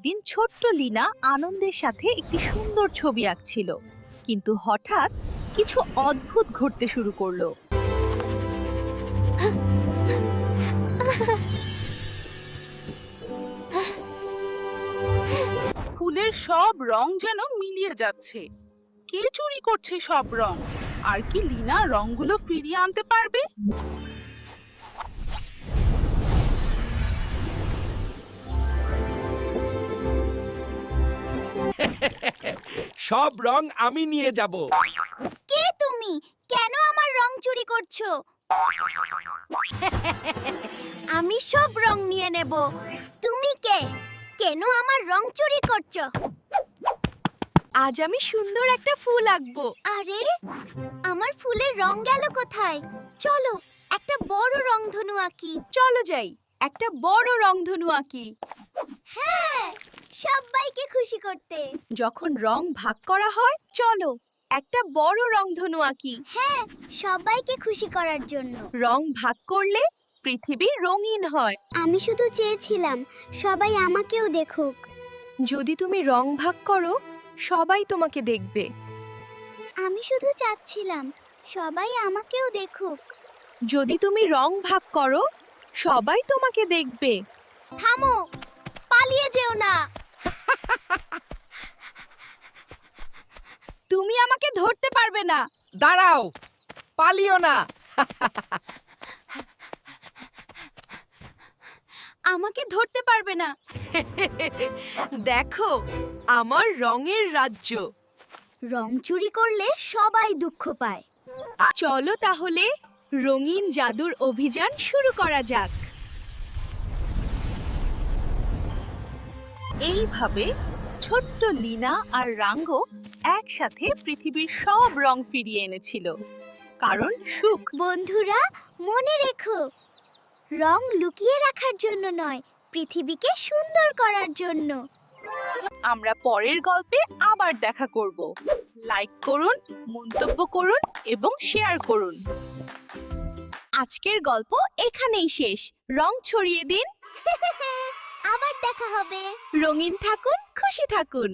একদিন ছোট্ট লিনা আনন্দের সাথে একটি সুন্দর ছবি আঁকছিল, কিন্তু হঠাৎ কিছু অদ্ভুত ঘটতে শুরু করলো। ফুলের সব রং যেন মিলিয়ে যাচ্ছে। কে চুরি করছে সব রং? আর কি লিনা রংগুলো ফিরিয়ে আনতে পারবে? সব রং আমি নিয়ে যাব। কে তুমি? কেন আমার রং চুরি করছো? আমি সব রং নিয়ে নেব। তুমি কে? কেন আমার রং চুরি করছো? আজ আমি সুন্দর একটা ফুল আঁকবো। আরে, আমার ফুলের রং গেল কোথায়? চলো একটা বড় রংধনু আঁকি। চলো যাই, একটা বড় রংধনু আঁকি। হ্যাঁ, সবাইকে খুশি করতে। যখন রং ভাগ করা হয়, চলো একটা বড় রংধনু আঁকি। হ্যাঁ, সবাইকে খুশি করার জন্য। রং ভাগ করলে পৃথিবী রঙিন হয়। আমি শুধু চেয়েছিলাম সবাই আমাকেও দেখুক। যদি তুমি রং ভাগ করো, সবাই তোমাকে দেখবে। আমি শুধু চাচ্ছিলাম সবাই আমাকেও দেখুক। যদি তুমি রং ভাগ করো, সবাই তোমাকে দেখবে। থামো, পালিয়ে যেও না। তুমি আমাকে ধরতে পারবে না। দাঁড়াও, পালিও না। আমাকে ধরতে পারবে না। দেখো, আমার রঙের রাজ্য। রং চুরি করলে সবাই দুঃখ পায়। চলো তাহলে রঙিন জাদুর অভিযান শুরু করা যাক। এইভাবে ছোট্ট লিনা আর রাঙ্গো একসাথে পৃথিবীর সব রং ফিরিয়ে এনেছিল, কারণ সুখ। বন্ধুরা, মনে রেখো, রং লুকিয়ে রাখার জন্য নয়, পৃথিবীকে সুন্দর করার জন্য। আমরা পরের গল্পে আবার দেখা করব। লাইক করুন, মন্তব্য করুন এবং শেয়ার করুন। আজকের গল্প এখানেই শেষ। রং ছড়িয়ে দিন, আবার দেখা হবে। রঙিন থাকুন, খুশি থাকুন।